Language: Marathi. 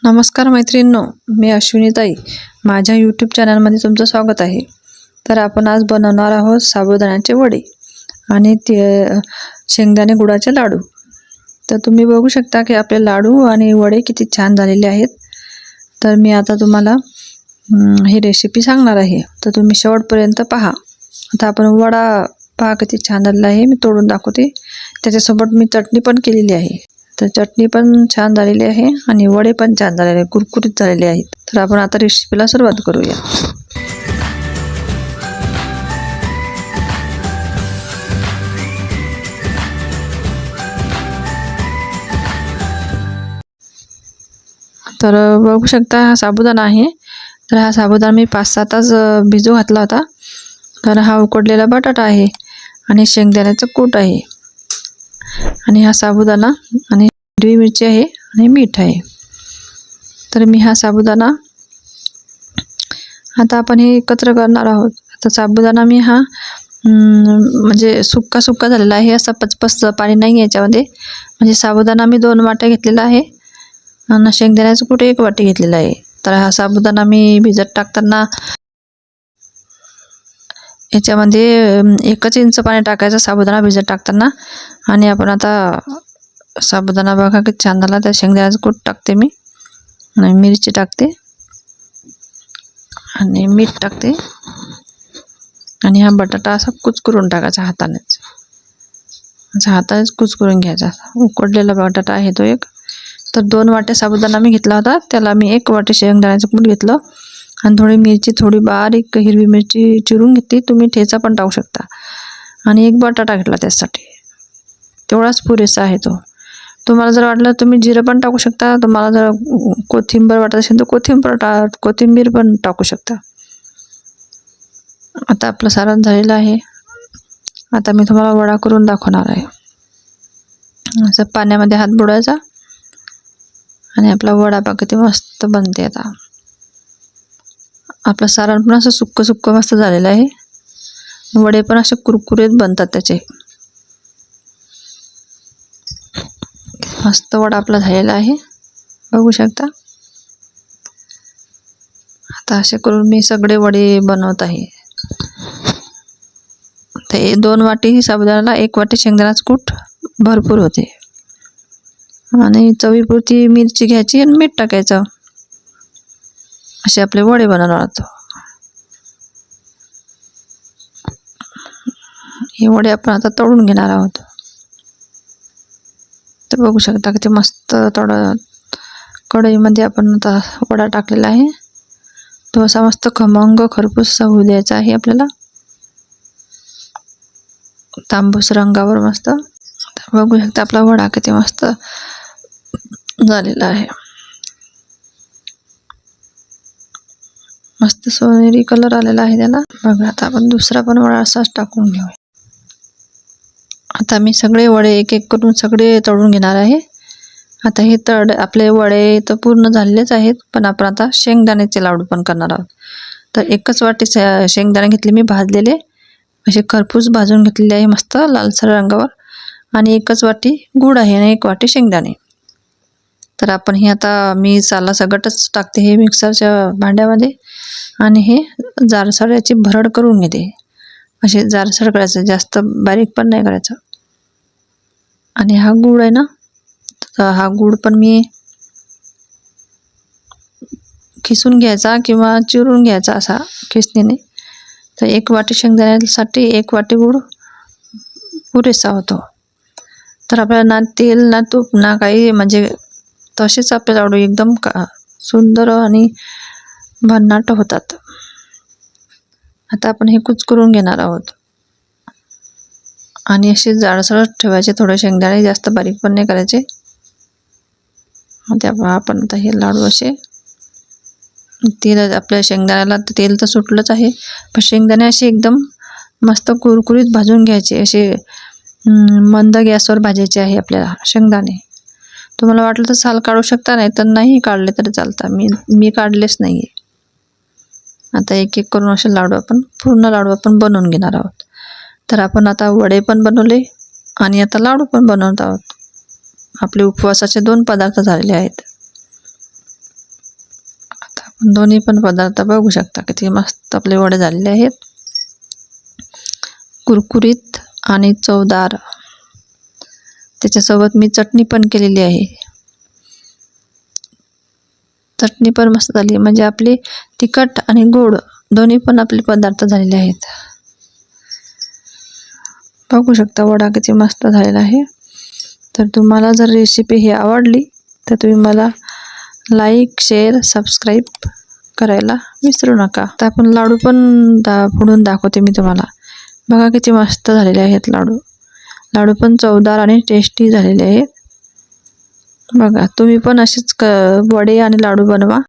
नमस्कार मैत्रिणींनो, मी अश्विनीताई. माझ्या यूट्यूब चॅनलमध्ये तुमचं स्वागत आहे. तर आपण आज बनवणार आहोत साबुदाण्याचे वडे आणि ते शेंगदाणे गुळाचे लाडू. तर तुम्ही बघू शकता की आपले लाडू आणि वडे किती छान झालेले आहेत. तर मी आता तुम्हाला ही रेसिपी सांगणार आहे, तर तुम्ही शेवटपर्यंत पहा. आता आपण वडा पहा किती छान झालेला आहे, मी तोडून दाखवते. त्याच्यासोबत मी चटणी पण केलेली आहे. तर चटणी पण छान झालेली आहे आणि वडे पण छान झालेले आहे, कुरकुरीत झालेले आहेत. तर आपण आता रेसिपीला सुरुवात करूया. तर बघू शकता हा साबुदाणा आहे. तर हा साबुदाणा मी 5-6 तास भिजू घातला होता. तर हा उकडलेला बटाटा आहे आणि शेंगदाण्याचं कूट आहे आणि हा साबुदाणा आणि हिरवी मिरची आहे आणि मीठ आहे. तर मी हा साबुदाणा आता आपण हे एकत्र करणार आहोत. आता साबुदाणा मी हा म्हणजे सुक्का झालेला आहे, असा पचपच पाणी नाही याच्यामध्ये. म्हणजे साबुदाणा मी 2 वाट्या घेतलेला आहे आणि शेंगदाण्याचं कूट 1 वाटी घेतलेला आहे. तर हा साबुदाणा मी भिजत टाकताना याच्यामध्ये 1 इंच पाणी टाकायचं साबुदाणा भिजत टाकताना. आणि आपण आता साबुदाणा बघा किती छान झाला. त्या शेंगदाण्याचं कूट टाकते मी आणि मिरची टाकते आणि मीठ टाकते आणि हा बटाटा असा कुचकरून टाकायचा हातानेच. हातानेच कुचकरून घ्यायचा. उकडलेला बटाटा आहे तो एक. तर 2 वाट्या साबुदाणा मी घेतला होता, त्याला मी 1 वाटी शेंगदाण्याचं कूट घेतलं आणि थोडी मिरची, थोडी बारीक हिरवी मिरची चिरून घेतली. तुम्ही ठेचा पण टाकू शकता आणि 1 बटाटा घेतला त्यासाठी. तेवढाच पुरेसा आहे तो. तुम्हाला जर वाटलं तुम्ही जिरं पण टाकू शकता. तुम्हाला जर कोथिंबीर वाटत असेल तर कोथिंबीर पण टाकू शकता. आता आपलं सारण झालेलं आहे. आता मी तुम्हाला वडा करून दाखवणार आहे. असं पाण्यामध्ये हात बुडवायचा आणि आपला वडा बघा किती मस्त बनते. आता आपलं सारण पण असं सुक्क मस्त झालेलं आहे. वडे पण असे कुरकुरीत बनतात त्याचे. मस्त वडा आपला झालेला आहे, बघू शकता. आता असे करून मी सगळे वडे बनवत आहे. ते 2 वाटी साबुदाण्याला 1 वाटी शेंगदाण्याचं कूट भरपूर होते. आणि चवीपुरती मिरची घ्यायची आणि मीठ टाकायचं. असे आपले वडे बनवणार आहोत. हे वडे आपण आता तळून घेणार आहोत. तर बघू शकता किती मस्त कढईमध्ये आपण आता वडा टाकलेला आहे. तो असा मस्त खमंग खरपूस होऊ द्यायचा आहे आपल्याला, तांबूस रंगावर मस्त. बघू शकता आपला वडा किती मस्त झालेला आहे. मस्त सोनेरी कलर आलेला आहे त्याला. बघा आता आपण दुसरा पण वडा असाच टाकून घेऊया. आता मी सगळे वडे एक करून सगळे तळून घेणार आहे. आता हे आपले वडे तर पूर्ण झालेलेच आहेत, पण आपण आता शेंगदाण्याचे लाडू पण करणार आहोत. तर 1 वाटी शेंगदाणे घेतले मी भाजलेले, असे खरपूस भाजून घेतलेले आहे मस्त लालसर रंगावर. आणि 1 वाटी गूळ आहे आणि 1 वाटी शेंगदाणे. तर आपण हे आता मी सगळंच टाकते हे मिक्सरच्या भांड्यामध्ये आणि हे जाडसर याची भरड करून घेते. असे जाडसर करायचं, जास्त बारीक पण नाही करायचं. आणि हा गूळ आहे ना, तर हा गूळ पण मी खिसून घ्यायचा किंवा चिरून घ्यायचा असा खिसणीने. तर 1 वाटी शेंगदाण्यासाठी 1 वाटी गूळ पुरेसा होतो. तर आपल्याला ना तेल ना तूप ना काही, म्हणजे तसेच आपले लाडू एकदम सुंदर आणि भन्नाट होतात. आता आपण हे कुचकरून घेणार आहोत आणि असे जाडसरच ठेवायचे. थोडे शेंगदाणे जास्त बारीक पण नाही करायचे. त्यामुळे आपण आता हे लाडू असे तेल, आपल्या शेंगदाण्याला तेल तर सुटलंच आहे, पण शेंगदाणे असे एकदम मस्त कुरकुरीत भाजून घ्यायचे. असे मंद गॅसवर भाजायचे आहे आपल्याला शेंगदाणे. तुम्हाला वाटलं तर साल काढू शकता, नाही तर नाही काढले तरी चालतं. मी काढलेच नाही आहे. आता एक करून असे पूर्ण लाडू आपण बनवून घेणार आहोत. तर आपण आता वडे पण बनवले आणि आता लाडू पण बनवत आहोत. आपले उपवासाचे 2 पदार्थ झालेले आहेत. दोन्ही पण पदार्थ बघू शकता किती मस्त आपले वडे झालेले आहेत, कुरकुरीत आणि चवदार. त्याच्यासोबत मी चटणी पण केलेली आहे. चटणी पण मस्त झाली, म्हणजे आपली तिखट आणि गोड दोन्ही पण आपले पदार्थ झालेले आहेत. बघू शकता वडा किती मस्त झालेला आहे. तर तुम्हाला जर रेसिपी ही आवडली तर तुम्ही मला लाईक, शेअर, सबस्क्राईब करायला विसरू नका. तर आपण लाडू पण फोडून दाखवते मी तुम्हाला. बघा किती मस्त झालेले आहेत लाडू. लाडू पण चवदार आणि टेस्टी झालेले आहेत. बघा तुम्ही पण असेच वडे आणि लाडू बनवा.